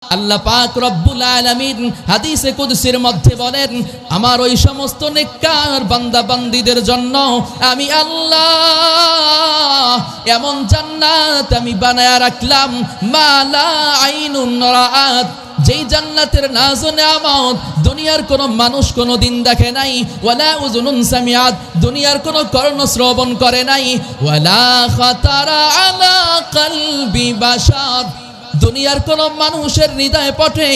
আল্লাহ পাক রব্বুল আলামিন হাদিসে কুদসির মধ্যে বলেন, আমার ওই সমস্ত নেককার বান্দা বান্দীদের জন্য আমি আল্লাহ এমন জান্নাত আমি বানায়া রাখলাম, মা লা আইনুন রাআত, যেই জান্নাতের নাজ ও নিয়ামত দুনিয়ার কোন মানুষ কোনদিন দেখে নাই, ওয়ালা উযুনুন সামিআত, দুনিয়ার কোন কর্ণ শ্রবণ করে নাই, ওয়ালা খাতারা আলা কলবি বাশার, দুনিয়ার কোন মানুষের হৃদয় পটে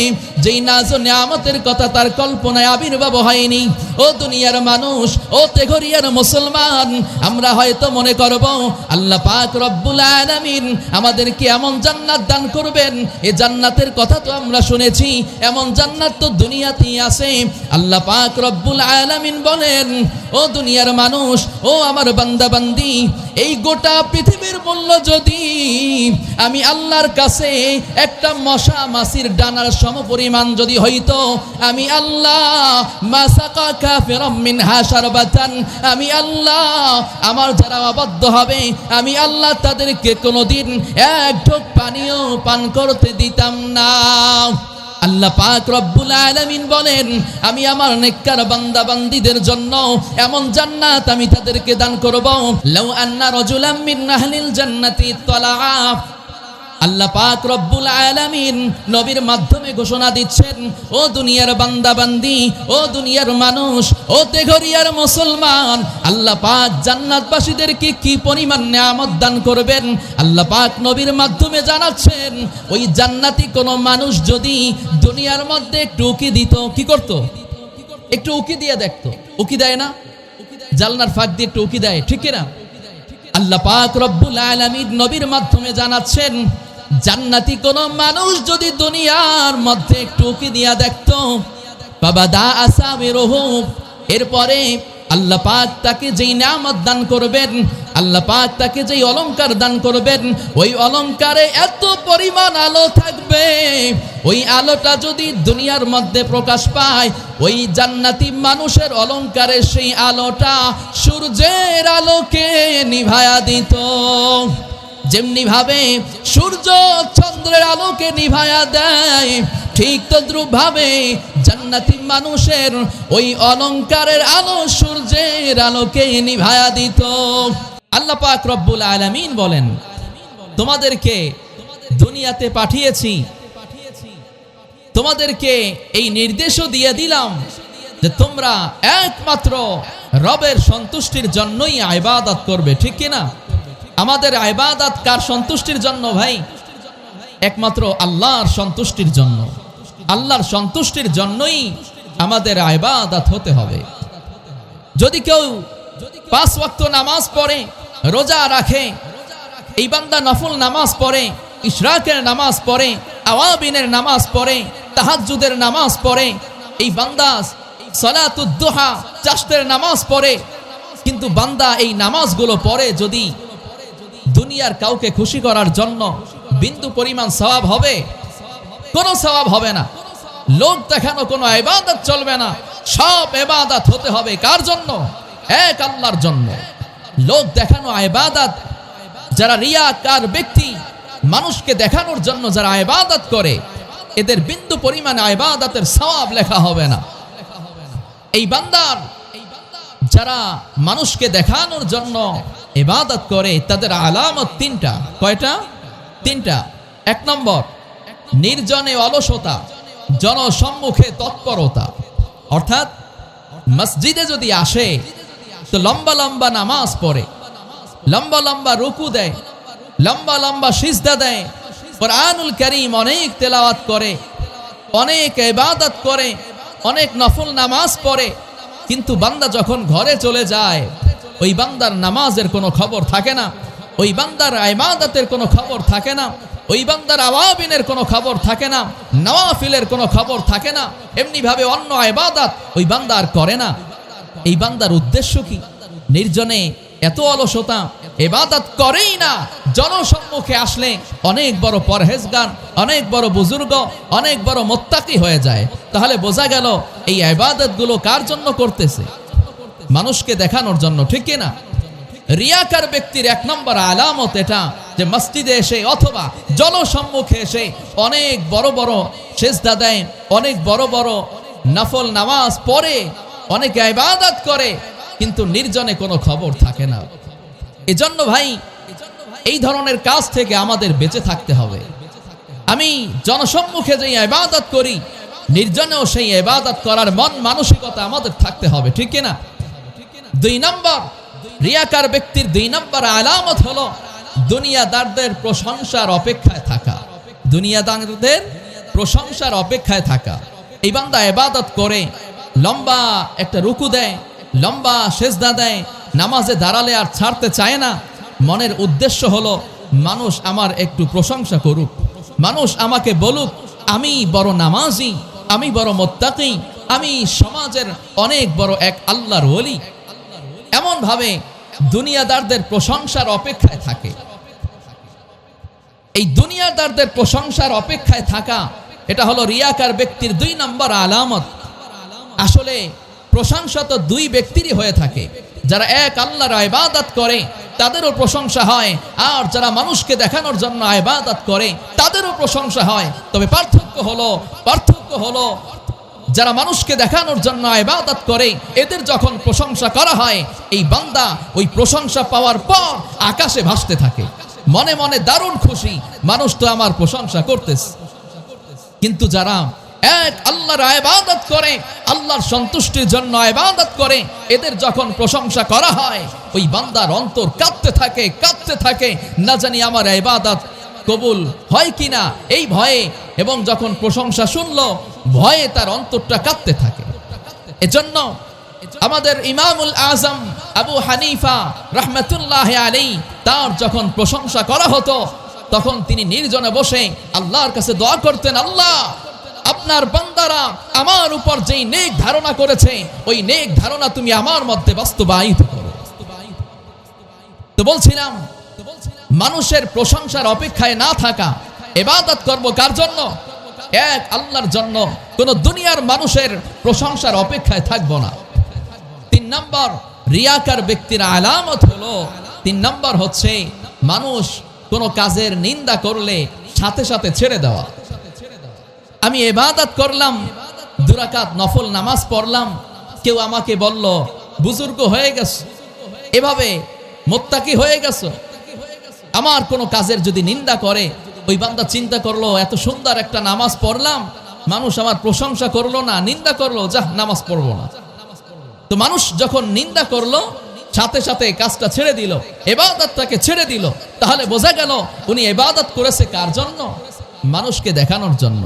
যেই নাজ ও নিয়ামতের কথা তার কল্পনায় আবির্ভাব হয়নি। ও দুনিয়ার মানুষ, ও তেঘরিয়ার মুসলমান, আমরা হয়তো মনে করব আল্লাহ পাক রব্বুল আলামিন আমাদেরকে এমন জান্নাত দান করবেন, এই জান্নাতের কথা তো আমরা শুনেছি, এমন জান্নাত তো দুনিয়াতেই আছে। আল্লাহ পাক রব্বুল আলামিন বলেন, ও দুনিয়ার মানুষ, ও আমার বান্দা বান্দি, এই গোটা পৃথিবীর মূল্য যদি আমি আল্লাহর কাছে একটা মশা মাছির ডানার সমপরিমাণ যদি হইতো, আমি আল্লাহ মাসাকা কাফিরাম মিনহা শারবাতান, আমি আল্লাহ আমার যারা অবাধ্য হবে আমি আল্লাহ তাদেরকে কোনোদিন এক ঢোক পানিও পান করতে দিতাম না। আল্লাহ পাক রব্বুল আলামিন বলেন, আমি আমার নেককার বান্দা বান্দীদের জন্য এমন জান্নাত আমি তাদেরকে দান করব। লাউ আন্না রাজুলাম মিন আহলিল জান্নাতি তালাআ, আল্লাহ পাক রব্বুল আলামিন নবীর মাধ্যমে ঘোষণা দিচ্ছেন, ও দুনিয়ার বান্দা বান্দি, ও দুনিয়ার মানুষ, ও তেঘরিয়ার মুসলমান, আল্লাহ পাক জান্নাতবাসীদেরকে কি পরিমাণ নিয়ামত দান করবেন। আল্লাহ পাক নবীর মাধ্যমে জানাচ্ছেন, ওই জান্নাতি কোন মানুষ যদি দুনিয়ার মধ্যে একটু উকি দিত, কি করত? একটু উকি দিয়ে দেখতো। উকি দেয় না? জালনার ফাঁক দিয়ে একটু উকি দেয়, ঠিক না? আল্লাহ পাক রব্বুল আলামিন নবীর মাধ্যমে জানাচ্ছেন, জান্নাতি কোন মানুষ যদি দুনিয়ার মধ্যে একটু উকি দিয়া দেখতো, বাবাদা আসামিরহু, এরপরে আল্লাহ পাক তাকে যেই নিয়ামত দান করবেন, আল্লাহ পাক তাকে যেই অলংকার দান করবেন, ওই অলংকারে এত পরিমাণ আলো থাকবে, ওই আলোটা যদি দুনিয়ার মধ্যে প্রকাশ পায়, ওই জান্নাতি মানুষের অলংকারে সেই আলোটা সূর্যের আলোকে নিভায়া দিত। যেমনি ভাবে সূর্য চন্দ্রের আলোকে নিভায়া দেয়, ঠিক তদ্রূপ ভাবে জান্নাতি মানুষের ওই অলংকারের আলো সূর্যের আলোকে নিভায়া দিত। আল্লাহ পাক রব্বুল আলামিন বলেন, তোমাদেরকে দুনিয়াতে পাঠিয়েছি, তোমাদেরকে এই নির্দেশও দিয়ে দিলাম যে তোমরা একমাত্র রবের সন্তুষ্টির জন্যই ইবাদত করবে, ঠিক কিনা? আমাদের ইবাদত কার সন্তুষ্টির জন্য ভাই? একমাত্র আল্লাহর সন্তুষ্টির জন্য। আল্লাহর সন্তুষ্টির জন্যই আমাদের ইবাদত হতে হবে। যদি কেউ 5 ওয়াক্ত নামাজ পড়ে, রোজা রাখে, এই বান্দা নফল নামাজ পড়ে, ইশরাকের নামাজ পড়ে, আওয়াবিনের নামাজ পড়ে, তাহাজ্জুদের নামাজ পড়ে, এই বান্দা সালাতুদ দুহা চাশতের নামাজ পড়ে, কিন্তু বান্দা এই নামাজগুলো পড়ে যদি দুনিয়ার কাউকে খুশি করার জন্য, বিন্দু পরিমাণ সওয়াব হবে? কোনো সওয়াব হবে না। লোক দেখানো কোনো ইবাদত চলবে না। সব ইবাদত হতে হবে কার জন্য? এক আল্লাহর জন্য। লোক দেখানো ইবাদত, যারা রিয়াকার ব্যক্তি, মানুষকে দেখানোর জন্য যারা ইবাদত করে, এদের বিন্দু পরিমাণ ইবাদতের সওয়াব লেখা হবে না। এই বান্দার যারা মানুষকে দেখানোর জন্য ইবাদত করে, তাদের আলামত 3টা। কয়টা? 3টা। 1 নম্বর, নির্জনে অলসতা, জনসম্মুখে তৎপরতা। অর্থাৎ মসজিদে যদি আসে তো লম্বা লম্বা নামাজ পড়ে, লম্বা লম্বা রুকু দেয়, লম্বা লম্বা সিজদা দেয়, কুরআনুল কারীম অনেক তেলাওয়াত করে, অনেক ইবাদত করে, অনেক নফল নামাজ পড়ে, কিন্তু বান্দা যখন ঘরে চলে যায়, ওই বান্দার নামাজের কোনো খবর থাকে না, ওই বান্দার ইবাদতের কোনো খবর থাকে না, ওই বান্দার আওয়াবিনের কোনো খবর থাকে না, নওয়াফিলের কোনো খবর থাকে না, এমনি ভাবে অন্য ইবাদত ওই বান্দা আর করে না। এই বান্দার উদ্দেশ্য কি? নির্জনে এত অলসতা, ইবাদত করেই না, জনসম্মুখে আসলে অনেক বড় পরহেজগার, অনেক বড় বুজুর্গ, অনেক বড় মুত্তাকি হয়ে যায়। তাহলে বোঝা গেল এই ইবাদতগুলো কার জন্য করতেছে? মানুষকে দেখানোর জন্য, ঠিক কিনা? রিয়াকার ব্যক্তির 1 নম্বর আলামত এটা, যে মসজিদে এসে অথবা জনসম্মুখে এসে অনেক বড় বড় সেজদা দেয়, অনেক বড় বড় নফল নামাজ পড়ে, অনেকে ইবাদত করে, কিন্তু নির্জনে কোনো খবর থাকে না। এজন্য ভাই এই ধরনের কাজ থেকে আমাদের বেঁচে থাকতে হবে। আমি জনসম্মুখে যে ইবাদত করি, নির্জনেও সেই ইবাদত করার মন মানসিকতা আমাদের থাকতে হবে, ঠিক কিনা? 2 নম্বর, রিয়াকার ব্যক্তির 2 নম্বর আলামত হলো দুনিয়াদারদের প্রশংসার অপেক্ষায় থাকা। দুনিয়াদারদের প্রশংসার অপেক্ষায় থাকা। এই বান্দা ইবাদত করে, লম্বা একটা রুকু দেয়, লম্বা সেজদা দেয়, নামাজে দাঁড়ালে আর ছাড়তে চায় না। মনের উদ্দেশ্য হলো মানুষ আমার একটু প্রশংসা করুক, মানুষ আমাকে বলুক আমি বড় নামাজি, আমি বড় মুত্তাকি, আমি সমাজের অনেক বড় এক আল্লাহর ওলি। এমন ভাবে দুনিয়াদারদের প্রশংসার অপেক্ষায় থাকে। এই দুনিয়াদারদের প্রশংসার অপেক্ষায় থাকা, এটা হলো রিয়াকার ব্যক্তির 2 নম্বর আলামত। আসলে প্রশংসা তো 2 ব্যক্তিরই হয়ে থাকে। যারা এক আল্লাহর ইবাদত করে তাদেরও প্রশংসা হয়, আর যারা মানুষকে দেখানোর জন্য ইবাদত করে তাদেরও প্রশংসা হয়। তবে পার্থক্য হলো যারা মানুষকে দেখানোর জন্য ইবাদত করে এদের যখন প্রশংসা করা হয়, এই বান্দা ওই প্রশংসা পাওয়ার পর আকাশে ভাসতে থাকে, মনে মনে দারুণ খুশি, মানুষ তো আমার প্রশংসা করতেছে। কিন্তু যারা এক আল্লাহর ইবাদত করে, আল্লাহর সন্তুষ্টির জন্য ইবাদত করে, এদের যখন প্রশংসা করা হয় ওই বান্দার অন্তর কাঁপতে থাকে, না জানি আমার ইবাদত কবুল হয় কিনা এই ভয়ে, এবং যখন প্রশংসা শুনলো ভয়ে তার অন্তরটা কাঁপতে থাকে। এজন্য আমাদের ইমামুল আজম আবু হানিফা রাহমাতুল্লাহ আলাইহি, তার যখন প্রশংসা করা হতো তখন তিনি নির্জনে বসে আল্লাহর কাছে দোয়া করতেন, আল্লাহ আপনার বান্দারা আমার উপর যেই নেক ধারণা করেছে ওই নেক ধারণা তুমি আমার মধ্যে বাস্তবায়িত করো। তো বলছিলাম মানুষের প্রশংসার অপেক্ষায় না থাকা, ইবাদত করব কার জন্য? এক আল্লাহর জন্য। কোন দুনিয়ার মানুষের প্রশংসার অপেক্ষায় থাকব না। 3 নম্বর রিয়াকার ব্যক্তির আলামত হলো, 3 নম্বর হচ্ছে মানুষ কোন কাজের নিন্দা করলে সাথে সাথে ছেড়ে দেওয়া। আমি ইবাদত করলাম, 2 রাকাত নফল নামাজ পড়লাম, কেউ আমাকে বলল বুজুর্গ হয়ে গেছে, এভাবে মুত্তাকি হয়ে গেছে। আমার কোনো কাজের যদি নিন্দা করে, ওই বান্দা চিন্তা করলো এত সুন্দর একটা নামাজ পড়লাম, মানুষ আমার প্রশংসা করলো না, নিন্দা করলো, যা নামাজ পড়বো না। তো মানুষ যখন নিন্দা করলো সাথে সাথে কাজটা ছেড়ে দিল, ইবাদতটাকে ছেড়ে দিল, তাহলে বোঝা গেল উনি ইবাদত করেছে কার জন্য? মানুষকে দেখানোর জন্য।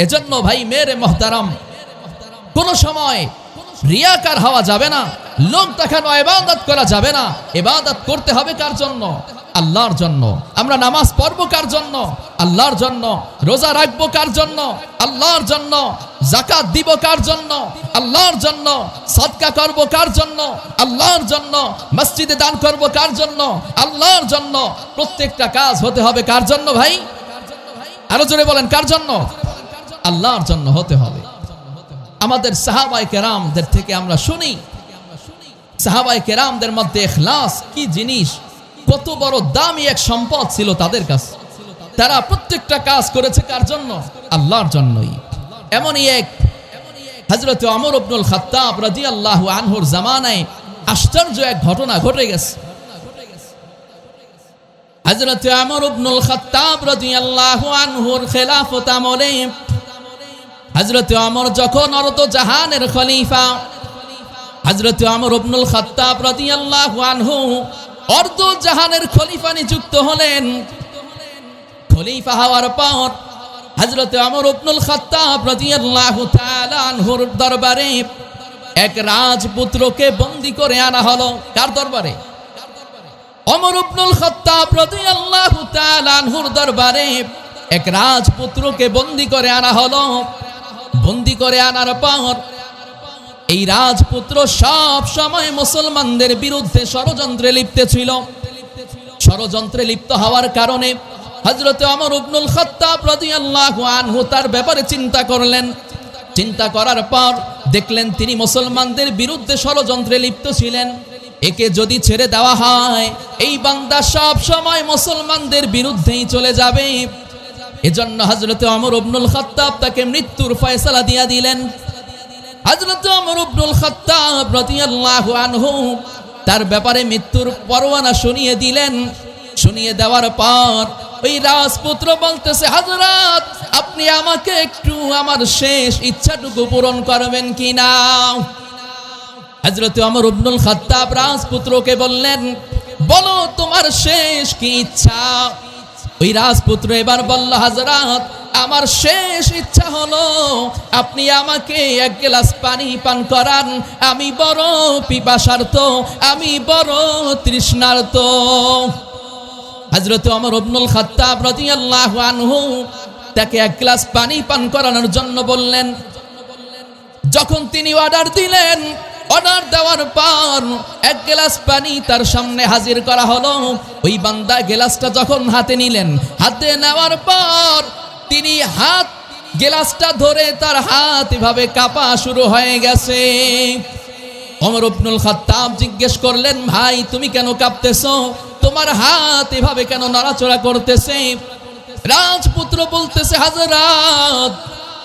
এজন্য ভাই মেরে মুহতারাম, কোন সময় রিয়াকার হওয়া যাবে না, লোক দেখানো ইবাদত করা যাবে না। ইবাদত করতে হবে কার জন্য? আল্লাহর জন্য। আমরা নামাজ পড়বো কার জন্য? আল্লাহর জন্য। রোজা রাখবো কার জন্য? আল্লাহর জন্য। যাকাত দিব কার জন্য? আল্লাহর জন্য। সাদকা করব কার জন্য? আল্লাহর জন্য। মসজিদে দান করব কার জন্য? আল্লাহর জন্য। প্রত্যেকটা কাজ হতে হবে কার জন্য ভাই? আরো জোরে বলেন, কার জন্য? আল্লাহর জন্য হতে হবে। আমাদের সাহাবায়ে কেরামদের থেকে আমরা শুনি, সাহাবায়ে কেরামদের মধ্যে ইখলাস কি জিনিস, কত বড় দামি এক সম্পদ ছিল তাদের কাছে। তারা প্রত্যেকটা কাজ করেছে কার জন্য? আল্লাহর জন্যই। এমনই এক হযরত ওমর ইবনুল খাত্তাব রাদিয়াল্লাহু আনহুর জামানায় আশ্চর্য এক ঘটনা ঘটে গেছে। হযরত ওমর ইবনুল খাত্তাব রাদিয়াল্লাহু আনহুর খেলাফত আমলে হযরত ওমর যখন অর্ধ জাহানের খলিফা, হযরত ওমর ইবনুল খাত্তাব রাদিয়াল্লাহু আনহু অর্ধ জাহানের খলিফা নিযুক্ত হলেন। খলিফা হওয়ার পর হযরত ওমর ইবনুল খাত্তাব রাদিয়াল্লাহু তাআলা আনহুর দরবারে এক রাজপুত্রকে বন্দী করে আনা হলো। কার দরবারে? ওমর ইবনুল খাত্তাব রাদিয়াল্লাহু তাআলা আনহুর দরবারে এক রাজপুত্রকে বন্দী করে আনা হলো। বন্দী করে আনার পর এই রাজপুত্র সব সময় মুসলমানদের বিরুদ্ধে ষড়যন্ত্রে লিপ্ত ছিল। ষড়যন্ত্রে লিপ্ত হওয়ার কারণে হযরত ওমর ইবনুল খাত্তাব রাদিয়াল্লাহু আনহু তার ব্যাপারে চিন্তা করলেন। চিন্তা করার পর দেখলেন তিনি মুসলমানদের বিরুদ্ধে ষড়যন্ত্রে লিপ্ত ছিলেন। একে যদি ছেড়ে দেওয়া হয় এই বান্দা সব সময় মুসলমানদের বিরুদ্ধেই চলে যাবে। এজন্য হযরত ওমর ইবনুল খাত্তাব তাকে মৃত্যুর ফয়সালা দিয়া দিলেন। হযরত ওমর ইবনুল খাত্তাব রাদিয়াল্লাহু আনহু তার ব্যাপারে মৃত্যুর পরোয়ানা শুনিয়ে দিলেন। শুনিয়ে দেওয়ার পর ওই রাজপুত্র বলতেছে, হযরত আপনি আমাকে একটু আমার শেষ ইচ্ছাটুকু পূরণ করবেন কিনা? হযরত ওমর ইবনুল খাত্তাব রাজপুত্রকে বললেন, বলো তোমার শেষ কি ইচ্ছা? ওই রাজপুত্র এবার বলল, হযরত আমার শেষ ইচ্ছা হলো আপনি আমাকে এক গ্লাস পানি পান করান। আমি বড় পিপাসার্ত, আমি বড় তৃষ্ণার্ত। হযরত ওমর ইবনুল খাত্তাব রাদিয়াল্লাহু আনহু তাকে এক গ্লাস পানি পান করানোর জন্য বললেন। যখন তিনি অর্ডার দিলেন, অর্ডার দেওয়ার পর এক গ্লাস পানি তার সামনে হাজির করা হলো। ওই বান্দা গ্লাসটা যখন হাতে নিলেন, হাতে নেওয়ার পর তিনি গ্লাসটা ধরে তার হাত এভাবে কাঁপা শুরু হয়ে গেছে। ওমর ইবনুল খাত্তাব জিজ্ঞেস করলেন, ভাই তুমি কেন কাঁপতেছো? তোমার হাত এভাবে কেন নড়াচড়া করতেছে? রাজপুত্র বলতেছে, হযরত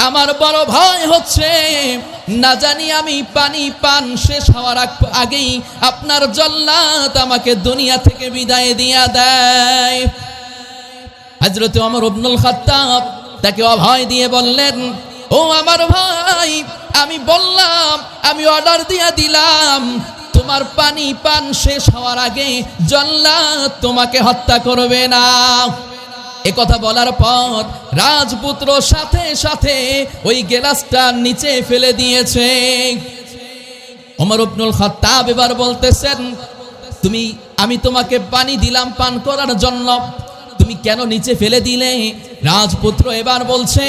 আমার বড় ভয় হচ্ছে, না জানি আমি পানি পান শেষ হওয়ার আগেই আপনার জল্লাদ আমাকে দুনিয়া থেকে বিদায় দিয়া দেয়। হযরত ওমর ইবনুল খাত্তাব তাকে অভয় দিয়ে বললেন, ও আমার ভাই, আমি বললাম, আমি অর্ডার দিয়ে দিলাম, তোমার পানি পান শেষ হওয়ার আগে জল্লাদ তোমাকে হত্যা করবে না। একথা বলার পর রাজপুত্র সাথে সাথে ওই গ্লাসটা নিচে ফেলে দিয়েছে। ওমর ইবনুল খাত্তাব এবার বলতেছেন, আমি তোমাকে পানি দিলাম পান করার জন্য, তুমি কেন নিচে ফেলে দিলে? রাজপুত্র এবার বলছে,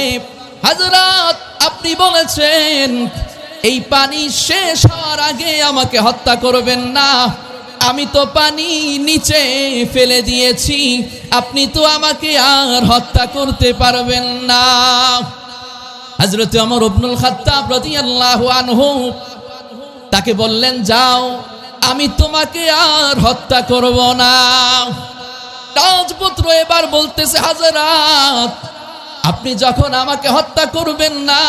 হযরত আপনি বলেছেন এই পানি শেষ হওয়ার আগে আমাকে হত্যা করবেন না, আমি তো পানি নিচে ফেলে দিয়েছি, আপনি তো আমাকে আর হত্যা করতে পারবেন না। হযরত ওমর ইবনুল খাত্তাব রাদিয়াল্লাহু আনহু তাকে বললেন, যাও, আমি তোমাকে আর হত্যা করব না। রাজপুত্র এবার বলতেছে, হযরত আপনি যখন আমাকে হত্যা করবেন না,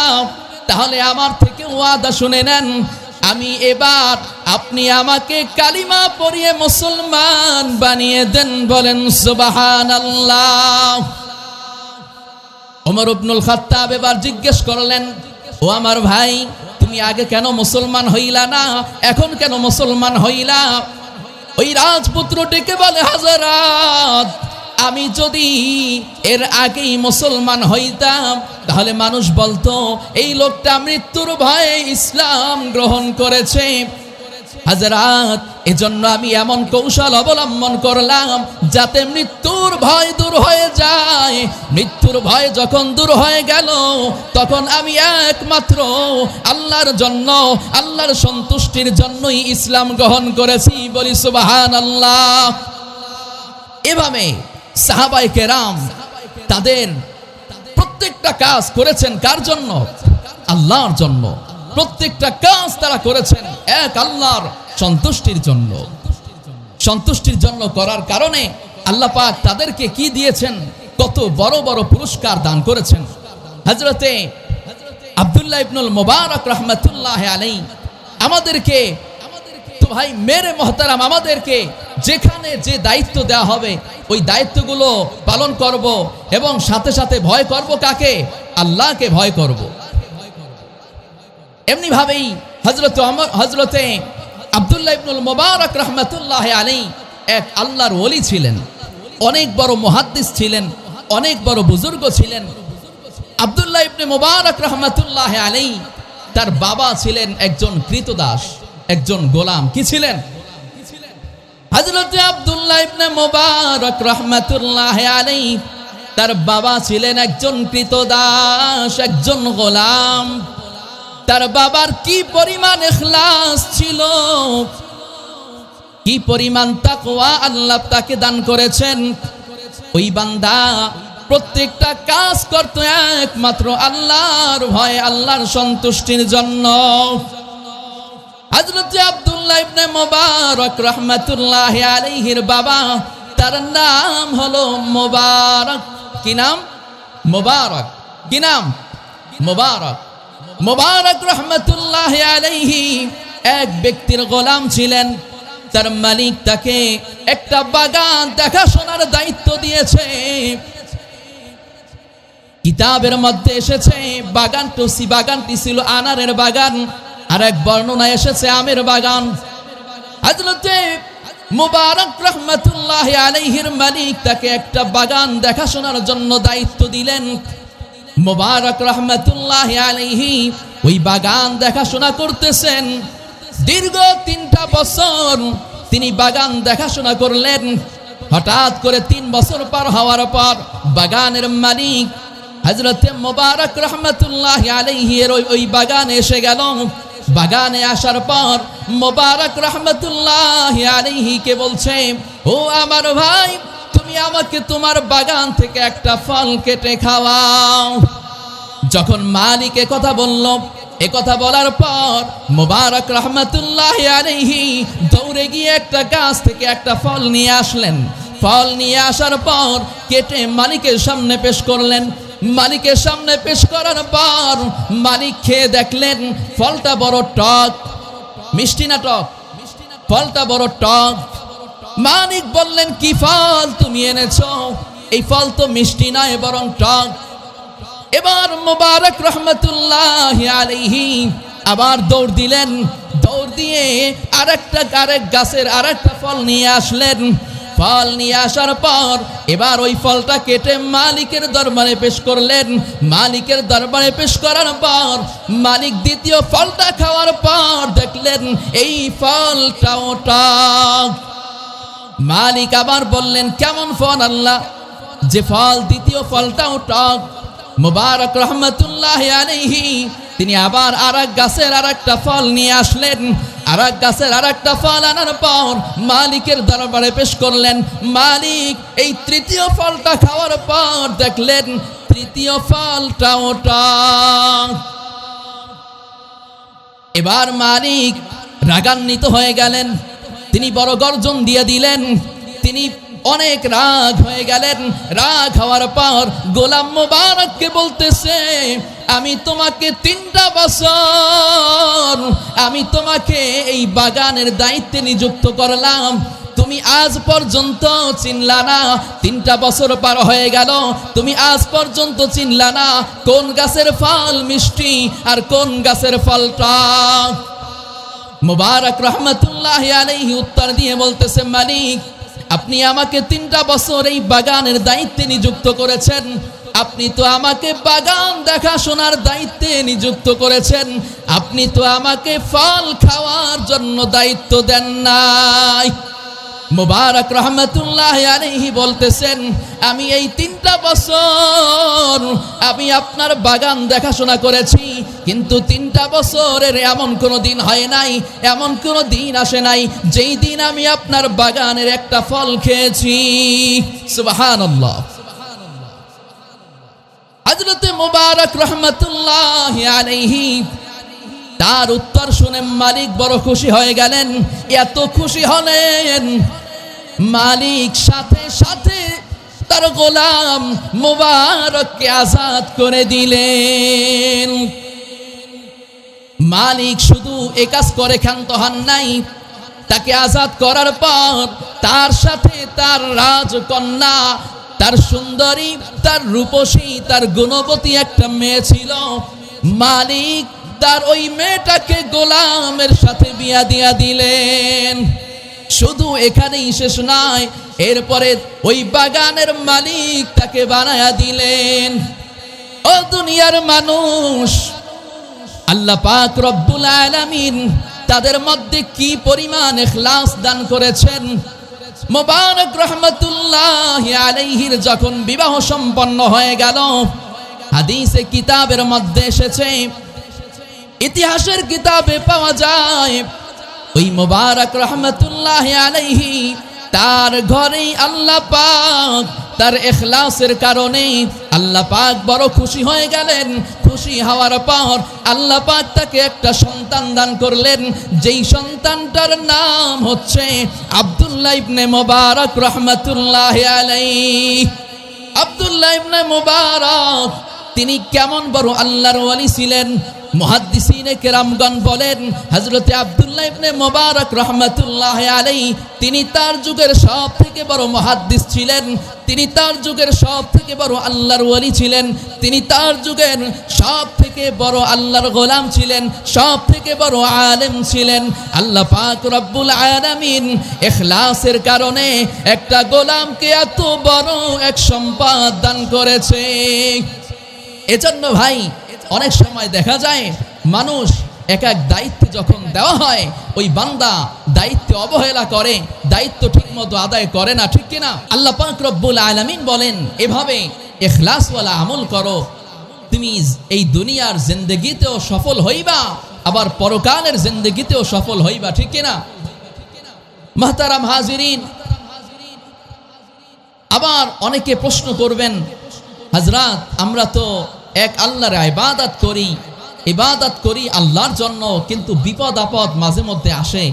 তাহলে আমার থেকে ওয়াদা শুনে নেন, আমি এবার আপনি আমাকে কালিমা পড়িয়ে মুসলমান বানিয়ে দেন। বলেন সুবহানাল্লাহ। ওমর ইবনুল খাত্তাব এবার জিজ্ঞেস করলেন, ও আমার ভাই, তুমি আগে কেন মুসলমান হইলা না, এখন কেন মুসলমান হইলা? ওই রাজপুত্র ডেকে বলে, হযরত আমি যদি এর আগেই মুসলমান হইতাম তাহলে মানুষ বলতো এই লোকটা মৃত্যুর ভয়ে ইসলাম গ্রহণ করেছে। হযরত এজন্য আমি এমন কৌশল অবলম্বন করলাম যাতে মৃত্যুর ভয় দূর হয়ে যায়। মৃত্যুর ভয় যখন দূর হয়ে গেল, তখন আমি একমাত্র আল্লাহর জন্য, আল্লাহর সন্তুষ্টির জন্যই ইসলাম গ্রহণ করেছি। বলি সুবহানাল্লাহ। এভাবে সাহাবায়ে কেরাম তাদের প্রত্যেকটা কাজ করেছেন কার জন্য? আল্লাহর জন্য। প্রত্যেকটা কাজ তারা করেছেন এক আল্লাহর সন্তুষ্টির জন্য। সন্তুষ্টির জন্য করার কারণে আল্লাহ পাক তাদেরকে কি দিয়েছেন? কত বড় বড় পুরস্কার দান করেছেন। হযরতে আব্দুল্লাহ ইবনুল মুবারক রাহমাতুল্লাহি আলাইহি আমাদেরকে, তো ভাই মেরে মুহতারাম, আমাদেরকে যেখানে যে দায়িত্ব দেওয়া হবে ওই দায়িত্বগুলো পালন করব এবং সাথে সাথে ভয় করব কাকে? আল্লাহকে ভয় করব। এমনি ভাবেই হযরতে আব্দুল্লাহ ইবনুল মুবারক রাহমাতুল্লাহি আলাইহি এক আল্লাহর ওলি ছিলেন, অনেক বড় মুহাদ্দিস ছিলেন, অনেক বড় বুজুর্গ ছিলেন। আব্দুল্লাহ ইবনে মুবারক রাহমাতুল্লাহি আলাইহি তার বাবা ছিলেন একজন কৃতদাস, একজন গোলাম। কি ছিলেন? হযরতে আব্দুল্লাহ ইবনে মুবারক রাহমাতুল্লাহি আলাইহি তার বাবা ছিলেন একজন কৃতদাস, একজন গোলাম। তার বাবার কি পরিমাণ ইখলাস ছিল, কি পরিমাণ তাকওয়া আল্লাহ তাকে দান করেছেন। ওই বান্দা প্রত্যেকটা কাজ করত একমাত্র আল্লাহর ভয়ে, আল্লাহর সন্তুষ্টির জন্য। হযরত আব্দুল্লাহ ইবনে মুবারক রাহমাতুল্লাহি আলাইহির বাবা, তার নাম হলো মুবারক। কি নাম? মুবারক। কি নাম? মুবারক। মুবারক রাহমাতুল্লাহি আলাইহি এক ব্যক্তির গোলাম ছিলেন। তার মালিক তাকে একটা বাগান দেখাশোনার দায়িত্ব দিয়েছে। কিতাবের মধ্যে এসেছে বাগানটি ছিল আনারের বাগান, আর এক বর্ণনায় এসেছে আমের বাগান। হযরতে মুবারক রাহমাতুল্লাহি আলাইহির মালিক তাকে একটা বাগান দেখাশোনার জন্য দায়িত্ব দিলেন। মুবারক রাহমাতুল্লাহি আলাইহি ওই বাগান দেখাশোনা করতেছেন। দীর্ঘ 3টা বছর তিনি বাগান দেখাশোনা করলেন। হঠাৎ করে 3 বছর পার হওয়ার পর বাগানের মালিক হযরতে মুবারক রাহমাতুল্লাহি আলাইহি এর ওই বাগানে এসে গেল। বাগানে আসার পর মুবারক রাহমাতুল্লাহি আলাইহি কে বলছে, ও আমার ভাই, তুমি আমাকে তোমার বাগান থেকে একটা ফল কেটে খাওয়াও। যখন মালিক কথা বলল, কথা বলার পর মুবারক রাহমাতুল্লাহি আলাইহি দৌড়ে গিয়ে একটা গাছ থেকে একটা ফল নিয়ে আসলেন। ফল নিয়ে আসার পর কেটে মালিকের সামনে পেশ করলেন। মালিকের সামনে পেশ করার পর মালিক খেয়ে দেখলেন ফলটা বড় টক। মিষ্টি না টক? ফলটা বড় টক। মালিক বললেন, কি ফল তুমি এনেছো? এই ফল তো মিষ্টি নয়, বরং টক। এবার মুবারক রাহমাতুল্লাহি আলাইহি আবার দৌড় দিলেন। দৌড় দিয়ে আরেক গাছের আরেকটা ফল নিয়ে আসলেন। ফল নিয়ে আসার পর এবার ওই ফলটা কেটে মালিকের দরবারে পেশ করলেন। মালিকের দরবারে পেশ করার পর মালিক দ্বিতীয় ফলটা খাওয়ার পর দেখলেন এই ফলটাও টক। মালিক আবার বললেন, কেমন ফল আল্লাহ, যে ফল দ্বিতীয় ফলটাও টক? মুবারক রাহমাতুল্লাহি আলাইহি তিনি আবার আরেক গাছের আরেকটা ফল নিয়ে আসলেন। আরেক গাছের আরেকটা ফল আনার পর মালিকের দরবারে পেশ করলেন। মালিক এই তৃতীয় ফলটা খাওয়ার পর দেখলেন তৃতীয় ফলটাও টক। এবার মালিক রাগান্বিত হয়ে গেলেন। তিনি বড় গর্জন দিয়ে দিলেন। তিনি অনেক রাগ হয়ে গেলেন। রাগ হওয়ার পর গোলাম মুবারককে বলতেছে, আমি তোমাকে 3টা বছর আমি তোমাকে এই বাগানের দায়িত্বে নিযুক্ত করলাম, তুমি আজ পর্যন্ত চিনলা না। 3টা বছর পার হয়ে গেল, তুমি আজ পর্যন্ত চিনলা না কোন গাছের ফল মিষ্টি আর কোন গাছের ফল টক। মুবারক রাহমাতুল্লাহি আলাইহি উত্তর দিয়ে বলতেছে, মালিক, আপনি আমাকে 3টা বছর এই বাগানের দায়িত্বে নিযুক্ত করেছেন। আপনি তো আমাকে বাগান দেখাশোনার দায়িত্বে নিযুক্ত করেছেন। আপনি তো আমাকে ফল খাওয়ার জন্য দায়িত্ব দেন নাই। মুবারক রাহমাতুল্লাহি আলাইহি বলতেছেন, আমি এই 3টা বছর আমি আপনার বাগান দেখাশোনা করেছি, কিন্তু 3টা বছরের এমন কোনো দিন হয় নাই, এমন কোনো দিন আসে নাই যেই দিন আমি আপনার বাগানের একটা ফল খেয়েছি। সুবহানাল্লাহ। হযরতে মুবারক রাহমাতুল্লাহি আলাইহি তার উত্তর শুনে মালিক বড় খুশি হয়ে গেলেন। এত খুশি হলেন মালিক সাথে সাথে তার গোলাম মুবারককে আজাদ করে দিলেন। মালিক শুধু এ কাজ করে ক্ষান্ত হন নাই, তাকে আজাদ করার পর তার সাথে তার রাজকন্যা, তার সুন্দরী, তার রূপসী, তার গুণবতী একটা মেয়ে ছিল। মালিক তার ওই মেয়েটাকে গোলামের সাথে বিয়া দিয়া দিলেন। শুধু এখানেই শেষ নয়, এরপরে ওই বাগানের মালিক তাকে বানায়া দিলেন। ও দুনিয়ার মানুষ, আল্লাহ পাক রব্বুল আলামিন তাদের মধ্যে কি পরিমাণ ইখলাস দান করেছেন। মুবারক রাহমাতুল্লাহি আলাইহির যখন বিবাহ সম্পন্ন হয়ে গেল, হাদিসে কিতাবের মধ্যে এসেছে, ইতিহাসের কিতাবে পাওয়া যায়, ওই মুবারক রাহমাতুল্লাহি আলাইহি তার ঘরেই আল্লাহ পাক তার ইখলাসের কারণে আল্লাহ পাক বড় খুশি হয়ে গেলেন। খুশি হওয়ার পর আল্লাহ পাক তাকে একটা সন্তান দান করলেন, যেই সন্তানটার নাম হচ্ছে আব্দুল্লাহ ইবনে মুবারক রাহমাতুল্লাহি আলাইহি। আব্দুল্লাহ ইবনে মুবারক তিনি কেমন বড় আল্লাহর ওয়ালি ছিলেন। মুহাদ্দিসিনে কেরামগণ বলেন হযরতে আব্দুল্লাহ ইবনে মুবারক রাহমাতুল্লাহি আলাইহি তিনি তার যুগের সব থেকে বড় মুহাদ্দিস ছিলেন, তিনি তার যুগের সব থেকে বড় আল্লাহর ওয়ালি ছিলেন, তিনি তার যুগের সব থেকে বড় আল্লাহর গোলাম ছিলেন, সব থেকে বড় আলেম ছিলেন। আল্লাহ পাক রব্বুল আলামিন ইখলাসের কারণে একটা গোলামকে এত বড় এক সম্পদ দান করেছে। এজন্য ভাই অনেক সময় দেখা যায় মানুষ এক এক দায়িত্ব যখন দেওয়া হয় ওই বান্দা দায়িত্বে অবহেলা করে, দায়িত্ব ঠিকমতো আদায় করে না, ঠিক কিনা? আল্লাহ পাক রব্বুল আলামিন বলেন এভাবে ইখলাসওয়ালা আমল করো, তুমি এই দুনিয়ার জিন্দেগিতেও সফল হইবা, আবার পরকালের জিন্দেগিতেও সফল হইবা, ঠিক কিনা? মুহতারাম হাজিরিন, আবার অনেকে প্রশ্ন করবেন, হযরত আমরা তো এক আল্লাহর ইবাদত করি আল্লাহর জন্য, কিন্তু বিপদ আপদ মাঝে মধ্যে আসে।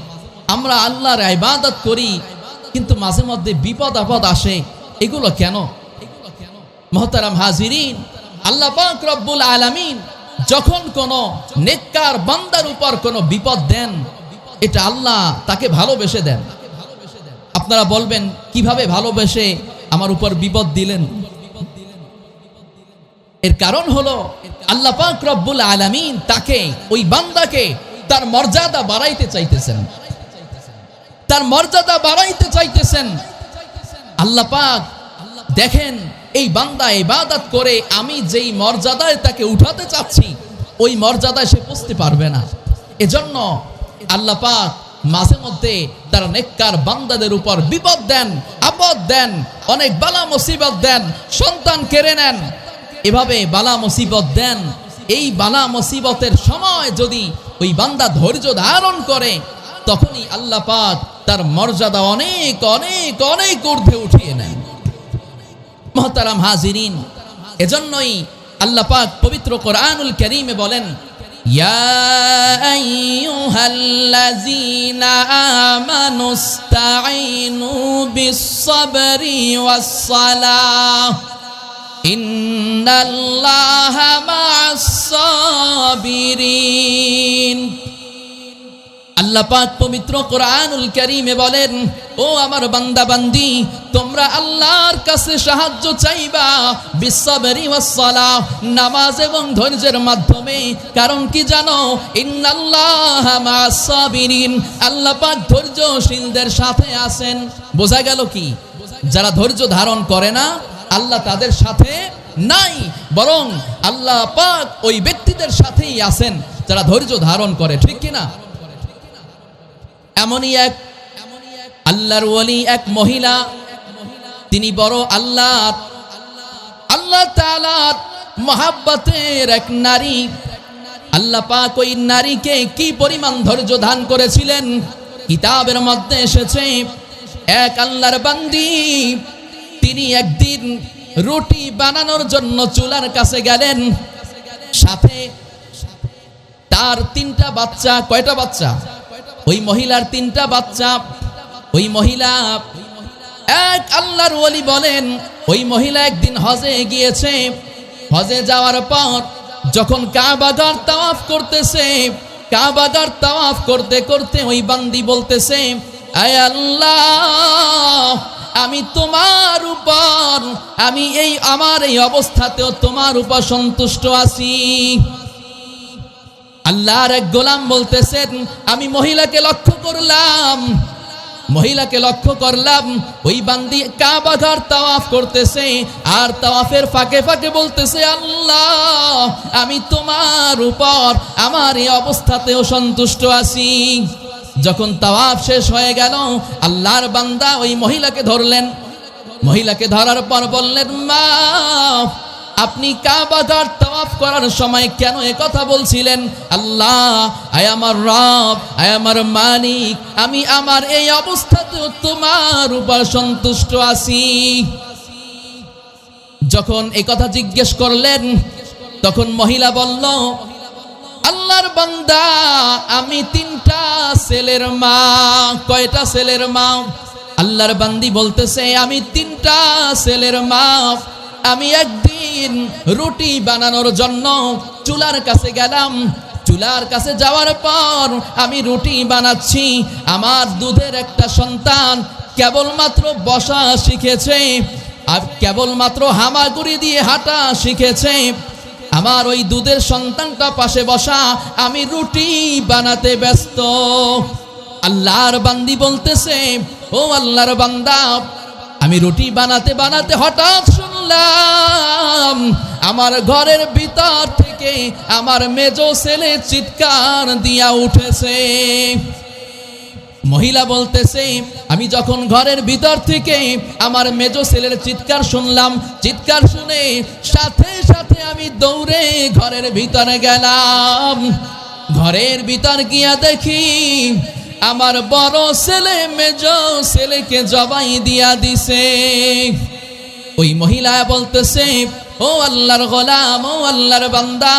আমরা আল্লাহর ইবাদত করি কিন্তু মাঝে মধ্যে বিপদ আপদ আসে, এগুলো কেন? মুহতারাম হাজিরিন, আল্লাহ পাক রব্বুল আলামিন যখন কোন নেককার বান্দার উপর কোন বিপদ দেন, এটা আল্লাহ তাকে ভালোবেসে দেন। আপনারা বলবেন কিভাবে ভালোবেসে আমার উপর বিপদ দিলেন? এর কারণ হলো আল্লাহ পাক রব্বুল আলামিন তাকে, ওই বান্দাকে তার মর্যাদা বাড়াইতে চাইতেছেন, তার মর্যাদা বাড়াইতে চাইতেছেন। আল্লাহ পাক দেখেন এই বান্দা ইবাদত করে আমি যেই মর্যাদায় তাকে উঠাতে চাচ্ছি ওই মর্যাদায় সে পৌঁছতে পারবে না। এজন্য আল্লাহ পাক মাঝে মধ্যে তার নেককার বান্দাদের উপর বিপদ দেন, আপদ দেন, অনেক বালা মুসিবত দেন, সন্তান কেড়ে নেন, এভাবে বালা মুসিবত দেন। এই বালা মুসিবতের সময় যদি ওই বান্দা ধৈর্য ধারণ করে তখনই আল্লাহ পাক তার মর্যাদা অনেক অনেক অনেক ঊর্ধ্বে উঠিয়ে নেন। মুহতারাম হাজিরিন, এজন্যই আল্লাহ পাক পবিত্র কোরআনুল কারীমে বলেন, ইয়া আইয়ুহাল্লাযীনা আমানুস্তাঈনু বিস-সাবরি ওয়াস-সালাহ ইন্নাল্লাহা মা'আস-সাবিরিন। আল্লাহ পাক পবিত্র কোরআনুল কারীমে বলেন, ও আমার বান্দা বান্দি, তোমরা আল্লাহর কাছে সাহায্য চাইবা বিস-সাবরি ওয়াস-সালাহ, নামাজ এবং ধৈর্যের মাধ্যমে। কারণ কি জানো? ইন্নাল্লাহা মা'আস-সাবিরিন, আল্লাহ পাক ধৈর্যশীলদের সাথে আছেন। বোঝা গেল কি? যারা ধৈর্য ধারণ করে না আল্লাহ তাদের সাথে নাই, বরং আল্লাহ পাক ওই ব্যক্তিদের সাথেই আছেন যারা ধৈর্য ধারণ করে, ঠিক কিনা? এমনই এক আল্লাহর ওয়ালি, এক মহিলা, তিনি বড় আল্লাহ তাআলার মহাব্বতের এক নারী। আল্লাহ পাক ওই নারীকে কি পরিমাণ ধৈর্য দান করেছিলেন কিতাবের মধ্যে এসেছে। এক আল্লাহর বান্দি তিনি একদিন রুটি বানানোর জন্য চুলার কাছে গেলেন, সাথে তার 3টা বাচ্চা। কয়টা বাচ্চা? ওই মহিলার 3টা বাচ্চা। ওই মহিলা, এক আল্লাহর ওয়ালি বলেন, ওই মহিলা একদিন হজে গিয়েছে। হজে যাওয়ার পর যখন কাবাগার তাওয়াফ করতেছে, কাবাগার তাওয়াফ করতে করতে ওই বান্দি বলতেছে, আয় আল্লাহ, আমি তোমার উপর, আমি আমার এই অবস্থাতেও তোমার উপর সন্তুষ্ট আছি। আল্লাহর এক গোলাম বলতেছেন, আমি মহিলাকে লক্ষ্য করলাম, ওই বান্দি কাবা ঘর তাওয়াফ করতেছে আর তাওয়াফের ফাঁকে ফাঁকে বলতেছে, আল্লাহ, আমি তোমার উপর আমার এই অবস্থাতেও সন্তুষ্ট আছি। যখন তাওয়াফ শেষ হয়ে গেল, আল্লাহর বান্দা ওই মহিলাকে ধরলেন। মহিলাকে ধরার পর বললেন, মা, আপনি কাবা ঘর তাওয়াফ করার সময় কেন কথা বলছিলেন? আল্লাহ, আয় আমার রব, আয় আমার মালিক, আমি আমার এই অবস্থাতেও তোমার উপর সন্তুষ্ট আছি। যখন এই কথা জিজ্ঞেস করলেন তখন মহিলা বলল, আল্লাহর বান্দা, আমি 3টা ছেলের মা। কয়টা ছেলের মা? আল্লাহর বান্দি বলতেছে, আমি 3টা ছেলের মা। আমি একদিন রুটি বানানোর জন্য চুলার কাছে গেলাম। চুলার কাছে যাওয়ার পর আমি রুটি বানাচ্ছি। আমার দুধের একটা সন্তান কেবলমাত্র বসা শিখেছে, আর কেবলমাত্র হামাগুড়ি দিয়ে হাঁটা শিখেছে। আমার ওই দুধের সন্তানটা পাশে বসা, আমি রুটি বানাতে ব্যস্ত। আল্লাহর বান্দি বলতেছে, ও আল্লাহর বান্দা, আমি রুটি বানাতে বানাতে হঠাৎ শুনলাম আমার ঘরের ভিতর থেকে আমার মেজো ছেলে চিৎকার দিয়া উঠেছে। মহিলা বলতেছে, আমি যখন ঘরের ভিতর থেকে আমার মেজো ছেলের চিৎকার শুনলাম, চিৎকার শুনে সাথে সাথে আমি দৌড়ে ঘরের ভিতরে গেলাম। ঘরের ভিতর গিয়া দেখি আমার বড় ছেলে মেজো ছেলেকে জবাই দিয়া দিছে। ওই মহিলা বলতেছে, ও আল্লাহর গোলাম, ও আল্লাহর বান্দা,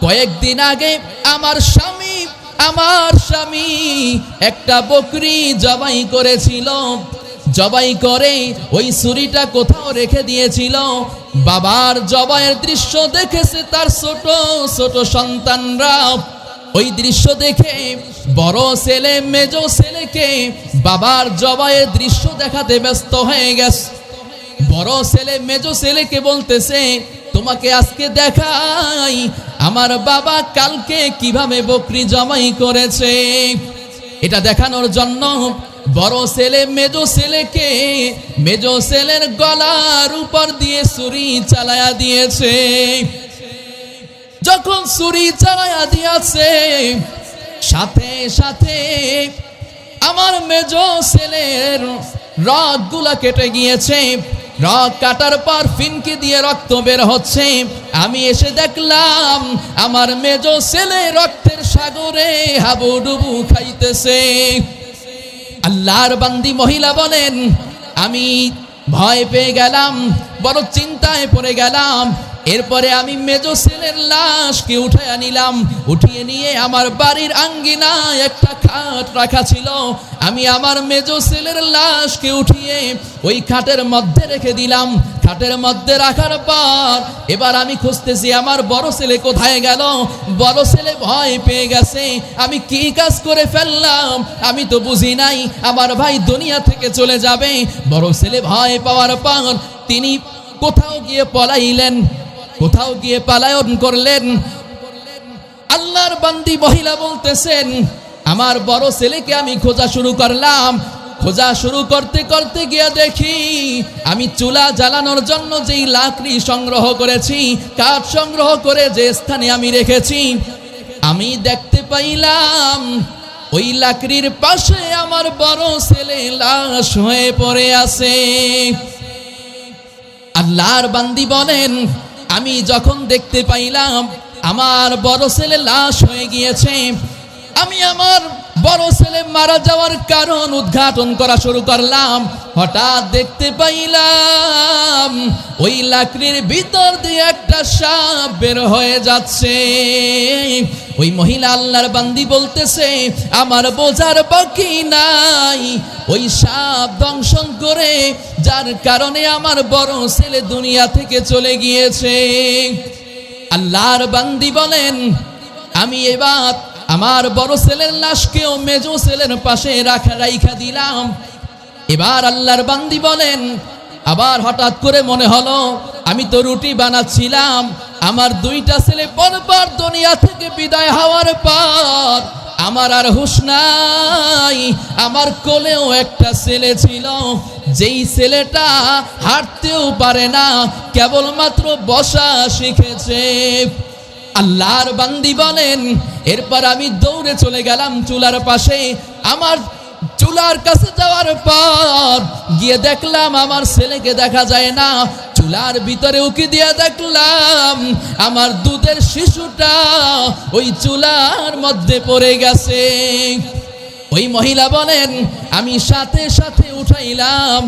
কয়েকদিন আগে আমার স্বামী একটা বকরি জবাই করেছিল। জবাই করে ওই ছুরিটা কোথাও রেখে দিয়েছিল। বাবার জবাইয়ের দৃশ্য দেখেছে তার ছোট ছোট সন্তানরা। ওই দৃশ্য দেখে বড় ছেলে মেজো ছেলেকে বাবার জবাইয়ের দৃশ্য দেখাতে ব্যস্ত হয়ে গেছে। বড় ছেলে মেজো ছেলেকে বলতেছে, তোমাকে আজকে দেখাই আমার বাবা কালকে কিভাবে বকরি জবাই করেছে। এটা দেখানোর জন্য বড় ছেলে মেজো ছেলেকে মেজো ছেলের গলার উপর দিয়ে ছুরি চালায়া দিয়েছে। যখন ছুরি চালায়া দিয়েছে, সাথে সাথে আমার মেজো ছেলের রগগুলা কেটে গিয়েছে। রগ কাটার পর ফিনকি দিয়ে রক্ত বের হচ্ছে। আমি এসে দেখলাম আমার মেজো ছেলে রক্তের সাগরে হাবুডুবু খাইতেছে। আল্লাহর বান্দি মহিলা বলেন, আমি ভয় পেয়ে গেলাম, বড় চিন্তায় পড়ে গেলাম। এরপরে আমি মেজো ছেলের লাশকে উঠায় নিলাম। উঠিয়ে নিয়ে আমার বাড়ির আঙ্গিনায় একটা খাট রাখা ছিল। আমি আমার মেজো ছেলের লাশকে উঠিয়ে ওই খাটের মধ্যে রেখে দিলাম। খাটের মধ্যে রাখার পর এবার আমি খুঁজতেছি আমার বড় ছেলে কোথায় গেল। বড় ছেলে ভয় পেয়ে গেছে। আমি কি কাজ করে ফেললাম আমি তো বুঝি নাই, আমার ভাই দুনিয়া থেকে চলে যাবে। বড় ছেলে ভয় পাওয়ার পর তিনি কোথাও গিয়ে পলাইলেন, কোথাও গিয়ে পলায়ন করলেন। আল্লাহর বান্দি মহিলা বলতেছেন, আমার বড় ছেলেকে আমি খোঁজা শুরু করলাম। খোঁজা শুরু করতে করতে গিয়ে দেখি আমি চুলা জ্বালানোর জন্য যেই লাকড়ি সংগ্রহ করেছি, কাঠ সংগ্রহ করে যে স্থানে আমি রেখেছি, আমি দেখতে পাইলাম ওই লাকড়ির পাশে আমার বড় ছেলে লাশ হয়ে পড়ে আছে। আল্লাহর বান্দি বলেন, আমি যখন দেখতে পাইলাম আমার বড় ছেলে লাশ হয়ে গিয়েছে, আমি আমার বড় ছেলে মারা যাওয়ার কারণ উদ্ঘাটন করা শুরু করলাম। হঠাৎ দেখতে পাইলাম ওই লাকড়ির ভিতর দিয়ে একটা সাপ বের হয়ে যাচ্ছে। ওই মহিলা আল্লাহর বান্দি বলতেছে, আমার বোঝার বাকি নাই, ওই সাপ দংশন করে যার কারণে আমার বড় ছেলে দুনিয়া থেকে চলে গিয়েছে। আল্লাহর বান্দি বলেন, আমি এবার আমার বড় ছেলের লাশকেও মেজো ছেলের পাশে রাখা দিলাম। এবার আল্লাহর বান্দি বলেন, আবার হঠাৎ করে মনে হলো আমি তো রুটি বানাচ্ছিলাম, আমার 2টা ছেলে পরপর দুনিয়া থেকে বিদায় হওয়ার পর আমার আর হুঁশ নাই। আমার কোলেও একটা ছেলে ছিল, যেই ছেলেটা হাঁটতেও পারে না, কেবলমাত্র বসা শিখেছে। আল্লাহর বান্দি বলেন, এরপর আমি দৌড়ে চলে গেলাম চুলার পাশে। আমার চুলার কাছে যাওয়ার পর গিয়ে দেখলাম আমার ছেলেকে দেখা যায় না। চুলার ভিতরে উকি দিয়ে দেখলাম আমার দুধের শিশুটা ওই চুলার মধ্যে পড়ে গেছে। ওই মহিলা বলেন, আমি সাথে সাথে উঠাইলাম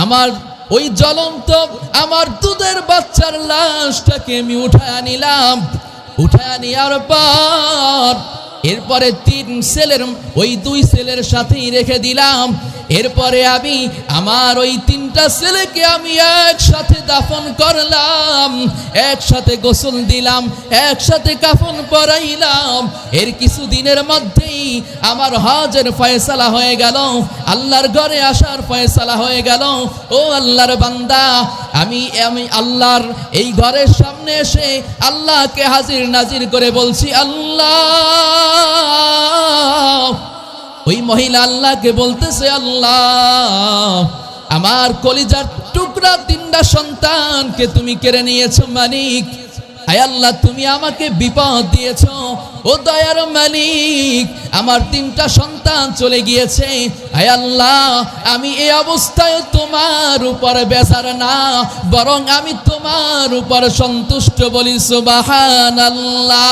আমার ওই জ্বলন্ত আমার দুধের বাচ্চার লাশটাকে আমি উঠায় নিলাম। উঠায় নেওয়ার পর এরপরে 3 ছেলের ওই 2 ছেলের সাথেই রেখে দিলাম। এরপরে আমি আমার ওই 3টা ছেলেকে আমি একসাথে দাফন করলাম, একসাথে গোসল দিলাম, একসাথে কাফন পরাইলাম। এর কিছুদিনের মধ্যেই আমার হজের ফয়সালা হয়ে গেল, আল্লাহর ঘরে আসার ফয়সালা হয়ে গেল। ও আল্লাহর বান্দা, আমি আল্লাহর এই ঘরের সামনে এসে আল্লাহকে হাজির নাজির করে বলছি, আল্লাহ। ওই মহিলা আল্লাহকে বলতেছে, আল্লাহ, আমার কলিজার টুকরা 3টা সন্তানকে তুমি কেড়ে নিয়েছো মালিক। আয় আল্লাহ, তুমি আমাকে বিপদ দিয়েছো। ও দয়ার মালিক, আমার 3টা সন্তান চলে গিয়েছে। আয় আল্লাহ, আমি এই অবস্থায় তোমার উপর বেজার না, বরং আমি তোমার উপর সন্তুষ্ট। বলি সুবহানাল্লাহ।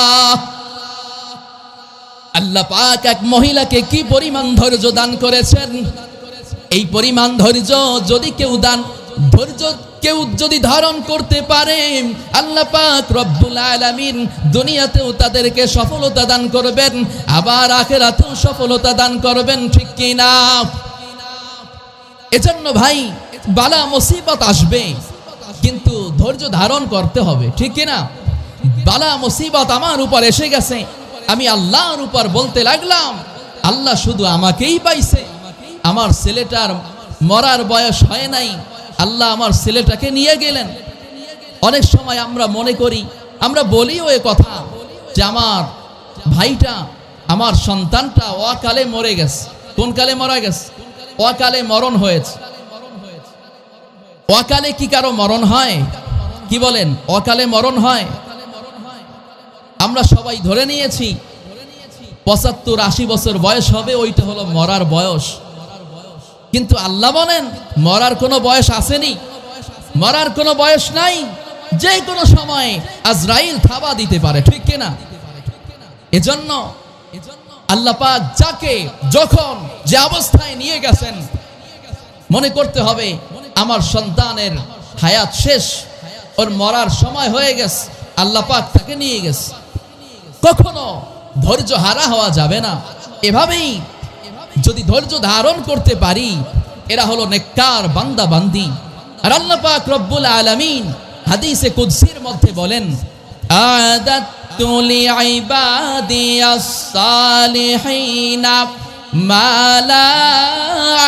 আল্লাহ পাক এক মহিলাকে কি পরিমাণ ধৈর্য দান করেছেন। এই পরিমাণ ধৈর্য যদি কেউ যদি ধারণ করতে পারে, আল্লাহ পাক রব্বুল আলামিন দুনিয়াতেও তাদেরকে সফলতা দান করবেন, আবার আখিরাতেও সফলতা দান করবেন, ঠিক কি না? এজন্য ভাই, বালা মুসিবত আসবে, কিন্তু ধৈর্য ধারণ করতে হবে, ঠিক কি না? বালা মুসিবত আমার উপর এসে গেছে, আমি আল্লাহর উপর বলতে লাগলাম, আল্লাহ শুধু আমাকেই পাইছে, আমার ছেলেটার মরার বয়স হয় নাই, আল্লাহ আমার ছেলেটাকে নিয়ে গেলেন। অনেক সময় আমরা মনে করি, আমরা বলিও এ কথা যে আমার ভাইটা, আমার সন্তানটা অকালে মরে গেছে। কোন কালে মারা গেছে? অকালে মরণ হয়েছে। অকালে কি কারো মরণ হয়? কি বলেন? অকালে মরণ হয়? আমরা সবাই ধরে নিয়েছি 75-80 বছর বয়স হবে, ওইটা হলো মরার বয়স। কিন্তু আল্লাহ বলেন মরার কোনো বয়স আসেনি, মরার কোনো বয়স নাই, যে কোনো সময় আজরাইল থাবা দিতে পারে, ঠিক কিনা? এজন্য আল্লাহ পাক যাকে যখন যে অবস্থায় নিয়ে গেছেন, মনে করতে হবে আমার সন্তানের হায়াত শেষ, ওর মরার সময় হয়ে গেছে, আল্লাহ পাক তাকে নিয়ে গেছে। কখনো ধৈর্য হারা হওয়া যাবে না। এভাবেই যদি ধৈর্য ধারণ করতে পারি, এরা হলো নেককার বান্দা বান্দি। আর আল্লাহ পাক রব্বুল আলামিন হাদিসে কুদসির মধ্যে বলেন, আদাতু লিইবাদিয়াস সালিহিনা মা লা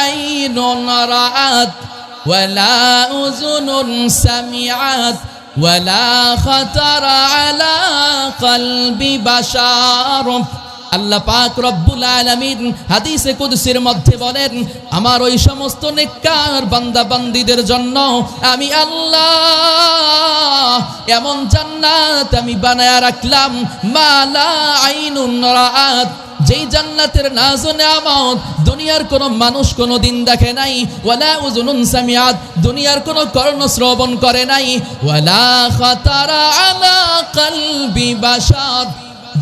আইনুন রাআত ওয়ালা উযুনুন সামিআত ওয়ালা খাতারা আলা কলবি বাশার। আল্লাহ পাক রব্বুল আলামিন হাদিসে কুদসির মধ্যে বলেন, আমার ওই সমস্ত নেককার বান্দা বান্দীদের জন্য আমি আল্লাহ এমন জান্নাত আমি বানায়া রাখলাম, মা লা আইনুন রাআত, যেই জান্নাতের নাজ ও নিয়ামত দুনিয়ার কোনো মানুষ কোনো দিন দেখে নাই, ওয়ালা উযুনুন সামিআত, দুনিয়ার কোনো কর্ণ শ্রবণ করে নাই, ওয়ালা খাতারা আলা কলবি বাশার,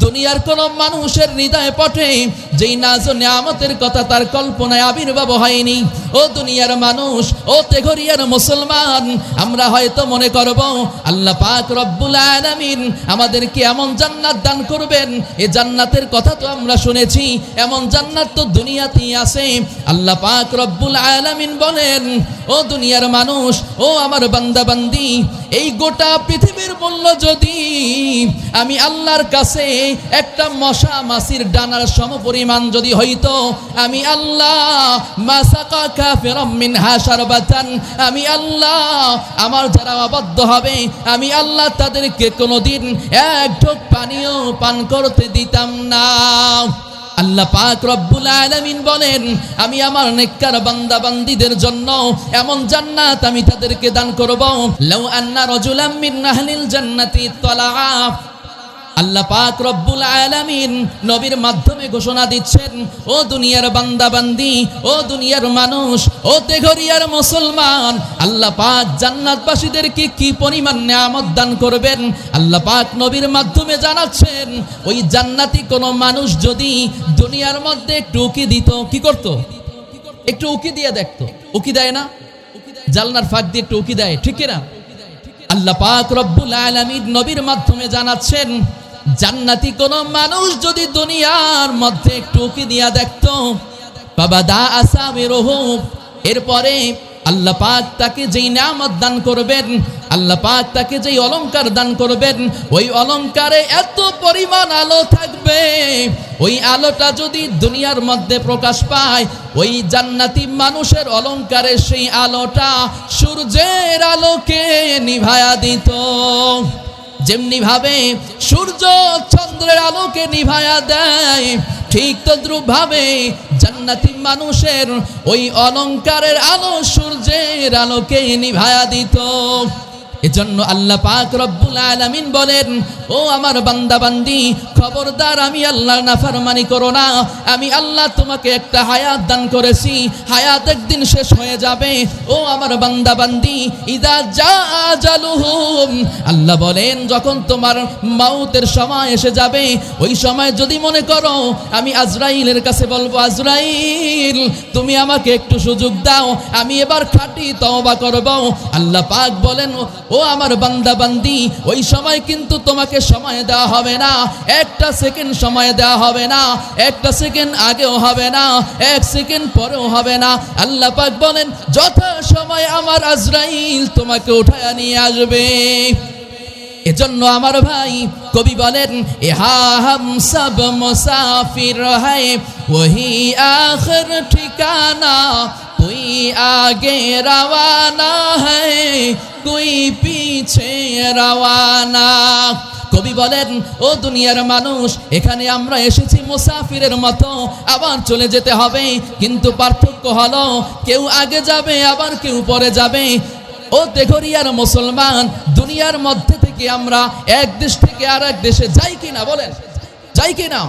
দুনিয়ার কোন মানুষের হৃদয়ে পটে যেই নাজ ও নিয়ামতের কথা তার কল্পনায় আবির্ভাব হয়নি। ও দুনিয়ার মানুষ, ও তেঘরিয়ার মুসলমান, আমরা হয়তো মনে করব আল্লাহ পাক রব্বুল আলামিন আমাদেরকে এমন জান্নাত দান করবেন, এই জান্নাতের কথা তো আমরা শুনেছি, এমন জান্নাত তো দুনিয়াতেই আছে। আল্লাহ পাক রব্বুল আলামিন বলেন, ও দুনিয়ার মানুষ, ও আমার বান্দা বান্দি, এই গোটা পৃথিবীর মূল্য যদি আমি আল্লাহর কাছে একটা মশা মাছির ডানার সমপরিমাণ যদি হইতো, আমি আল্লাহ মাসাকা কাফিরাম মিনহা শারবাতান, আমি আল্লাহ আমার যারা আবদ্ধ হবে আমি আল্লাহ তাদেরকে কোনোদিন এক ঢোক পানিও পান করতে দিতাম না। আল্লাহ পাক রব্বুল আলামিন বলেন, আমি আমার নেককার বান্দা বান্দীদের জন্য এমন জান্নাত আমি তাদেরকে দান করব। লাউ আন্না রাজুলাম মিন আহলিল জান্নাতি তালাআ, আল্লাহ পাক রব্বুল আলামিন নবীর মাধ্যমে ঘোষণা দিচ্ছেন, ও দুনিয়ার বান্দা বান্দি, ও দুনিয়ার মানুষ, ও তেঘরিয়ার মুসলমান, আল্লাহ পাক জান্নাতবাসীদেরকে কি পরিমাণ নিয়ামত দান করবেন। আল্লাহ পাক নবীর মাধ্যমে জানাচ্ছেন, ওই জান্নাতি কোন মানুষ যদি দুনিয়ার মধ্যে একটু উকি দিত, কি করত? একটু উকি দিয়ে দেখতো। উকি দেয় না? জানলার ফাঁক দিয়ে টুকি দেয়, ঠিক কিনা? আল্লাহ পাক রব্বুল আলামিন নবীর মাধ্যমে জানাচ্ছেন, জান্নাতি কোন মানুষ যদি দুনিয়ার মধ্যে একটু উকি দিয়া দেখতো, বাবা দা আসামিরুহু, এরপরে আল্লাহ পাক তাকে যেই নিয়ামত দান করবেন, আল্লাহ পাক তাকে যেই অলংকার দান করবেন, ওই অলংকারে এত পরিমাণ আলো থাকবে, ওই আলোটা যদি দুনিয়ার মধ্যে প্রকাশ পায়, ওই জান্নাতি মানুষের অলংকারে সেই আলোটা সূর্যের আলোকে নিভায়া দিত। যেমনি ভাবে সূর্য চন্দ্রের আলোকে নিভায়া দেয়, ঠিক তদ্রূপ ভাবে জান্নাতি মানুষের ওই অলংকারের আলো সূর্যের আলোকে নিভায়া দিত। এজন্য আল্লাহ পাক রব্বুল আলামিন বলেন, ও আমার বান্দা বান্দি, খবরদার আমি আল্লাহর নাফরমানি করো না। আমি আল্লাহ তোমাকে একটা হায়াত দান করেছি, হায়াত একদিন শেষ হয়ে যাবে। ও আমার বান্দা বান্দি, ইদা জা আজালুহুম, আল্লাহ বলেন যখন তোমার মাউতের সময় এসে যাবে, ওই সময় যদি মনে করো আমি আজরাইলের কাছে বলবো, আজরাইল তুমি আমাকে একটু সুযোগ দাও, আমি এবার খাঁটি তওবা করব। আল্লাহ পাক বলেন, ও আমার বান্দা বান্দি, ওই সময় কিন্তু তোমাকে সময় দেওয়া হবে না, একটা সেকেন্ড সময় দেওয়া হবে না, একটা সেকেন্ড আগেও হবে না, এক সেকেন্ড পরেও হবে না। আল্লাহ পাক বলেন, যথা সময় আমার আজরাইল তোমাকে উঠায়া নিয়ে আসবে। এজন্য আমার ভাই কবি বলেন, ইহা হাম সব মুসাফির হ্যায় ওহি আখির ঠিকানা, कोई आगे रवाना है कोई पीछे रवाना। কবি বলেন, ও দুনিয়ার মানুষ, এখানে আমরা এসেছি মুসাফিরের মতো, আবার চলে যেতে হবে, কিন্তু পার্থক্য হলো কেউ আগে যাবে আবার কেউ পরে যাবে। ও তেঘরিয়ার মুসলমান, দুনিয়ার মধ্যে থেকে আমরা এক দেশ থেকে আর এক দেশে যাই কিনা বলেন, যাই কিনা?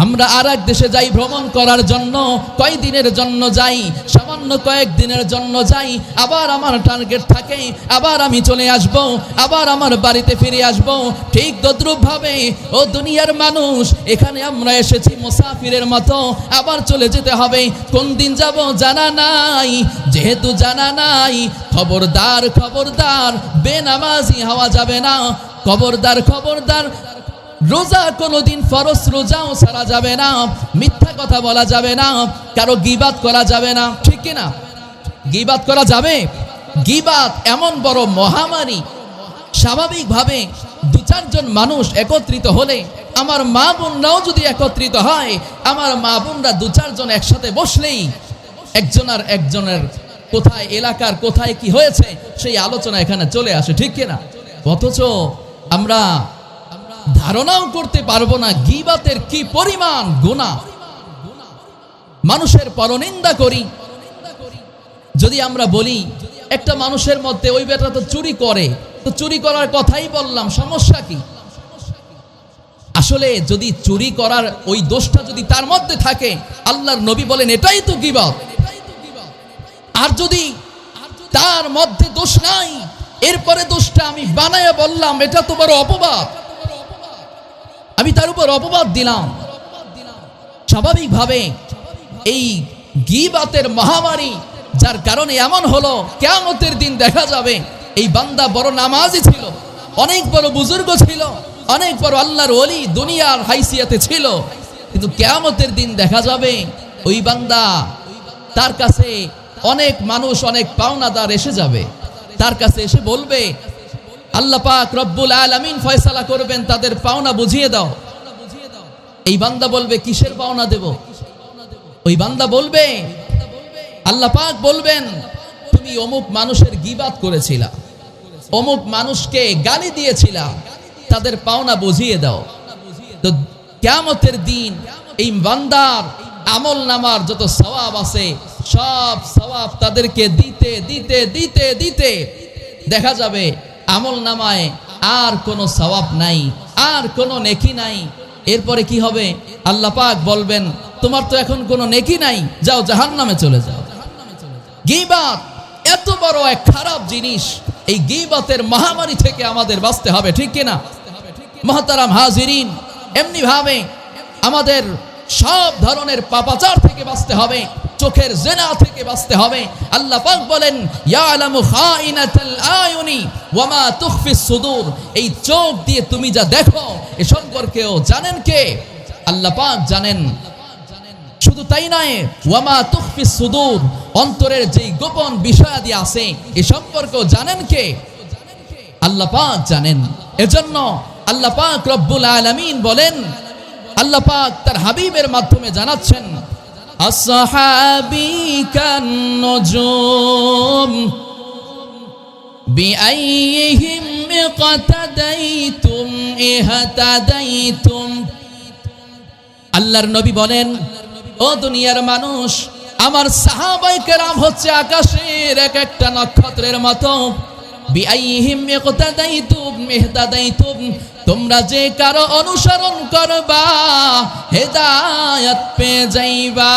আমরা আর এক দেশে যাই ভ্রমণ করার জন্য, কয় দিনের জন্য যাই, সামান্য কয়েক দিনের জন্য যাই, আবার আমার টার্গেট থাকে, আবার আমি চলে আসব, আবার আমার বাড়িতে ফিরে আসব। ঠিক তদ্রূপ ভাবে ও দুনিয়ার মানুষ, এখানে আমরা এসেছি মুসাফিরের মতো, আবার চলে যেতে হবে। কোন দিন যাব জানা নাই, যেহেতু জানা নাই, খবরদার খবরদার বেনামাজি হওয়া যাবে না। খবরদার খবরদার, রোজা কোনোদিন ফরজ রোজাও ছাড়া যাবে না, মিথ্যা কথা বলা যাবে না, কারো গীবাত করা যাবে না, ঠিক কিনা? গীবাত করা যাবে? গীবাত এমন বড় মহামারী, স্বাভাবিকভাবে দু চারজন মানুষ একত্রিত হলে, আমার মা বোনরাও যদি একত্রিত হয়, আমার মা বোনরা দু চারজন একসাথে বসলেই একজনের কোথায় এলাকার কোথায় কি হয়েছে সেই আলোচনা এখানে চলে আসে, ঠিক কিনা? অথচ আমরা ধারণাও করতে পারবো না গীবাতের কি পরিমাণ গুনাহ। মানুষের পরনিন্দা করি। যদি আমরা বলি একটা মানুষের মধ্যে ওই বেটা তো চুরি করে, তো চুরি করার কথাই বললাম, সমস্যা কি? আসলে যদি চুরি করার ওই দোষটা যদি তার মধ্যে থাকে, আল্লাহর নবী বলেন এটাই তো গীবত। আর যদি তার মধ্যে দোষ নাই, এরপরে দোষটা আমি বানায়া বললাম, এটা তো বড় অপবাদ, আমি তার উপর অপবাদ দিলাম। স্বাভাবিকভাবে এই গীবাতের মহামারী, যার কারণে এমন হলো, কিয়ামতের দিন দেখা যাবে এই বান্দা বড় নামাজি ছিল, অনেক বড় বুজুর্গ ছিল, অনেক বড় আল্লাহর ওলি দুনিয়ার হাইসিয়াতে ছিল, কিন্তু কিয়ামতের দিন দেখা যাবে ওই বান্দা, তার কাছে অনেক মানুষ, অনেক পাওনাদার এসে যাবে, তার কাছে এসে বলবে, আল্লাহ পাক রব্বুল আলামিন ফয়সালা করবেন, তাদের পাওনা বুঝিয়ে দাও। এই বান্দা বলবে, কিসের পাওনা দেব? ওই বান্দা বলবে, আল্লাহ পাক বলবেন, তুমি অমুক মানুষের গীবাত করেছিলা, অমুক মানুষকে গালি দিয়েছিলা, তাদের পাওনা বুঝিয়ে দাও। তো কিয়ামতের দিন এই বান্দার আমল নামার যত সওয়াব আছে, সব সওয়াব তাদেরকে দিতে দিতে দিতে দিতে দেখা যাবে আমল নামায় আর কোনো সওয়াব নাই, আর কোনো নেকি নাই। এরপরে কি হবে? আল্লাহ পাক বলবেন, তোমার তো এখন কোনো নেকি নাই, যাও জাহান্নামে চলে যাও। গীবাত এত বড় এক খারাপ জিনিস, এই গীবাতের মহামারী থেকে আমাদের বাঁচতে হবে, ঠিক কিনা? মুহতারাম হাজিরিন, এমনি ভাবে আমাদের সব ধরনের পাপাচার থেকে বাঁচতে হবে। চোখের জিনা থেকে বাঁচতে হবে। আল্লাহ পাক বলেন ইয়ালামু খাইনাতাল আয়ুনি ওয়া মা তুখফিস সুদূর, এই চোখ দিয়ে তুমি যা দেখো এ সম্পর্কেও জানেন কে? আল্লাহ পাক জানেন। শুধু তাই নয়, ওয়া মা তুখফিস সুদূর, অন্তরের যেই গোপন বিষয়াদি আছে এ সম্পর্কেও জানেন কে? আল্লাহ পাক জানেন। এজন্য আল্লাহ পাক রব্বুল আলামিন বলেন, আল্লাহ পাক তার হাবিবের মাধ্যমে জানাচ্ছেন আসহাবি কান নুজুম বিআইহিম ইকতাদাইতুম ইহতাদাইতুম। আল্লাহর নবী বলেন, ও দুনিয়ার মানুষ, আমার সাহাবায়ে কেরাম হচ্ছে আকাশের এক একটা নক্ষত্রের মতো। বিআইহিম ইকতাদাইতুম ইহতাদাইতুম, তোমরা যে কারো অনুসরণ করবা হেদায়েত পেয়ে যাইবা।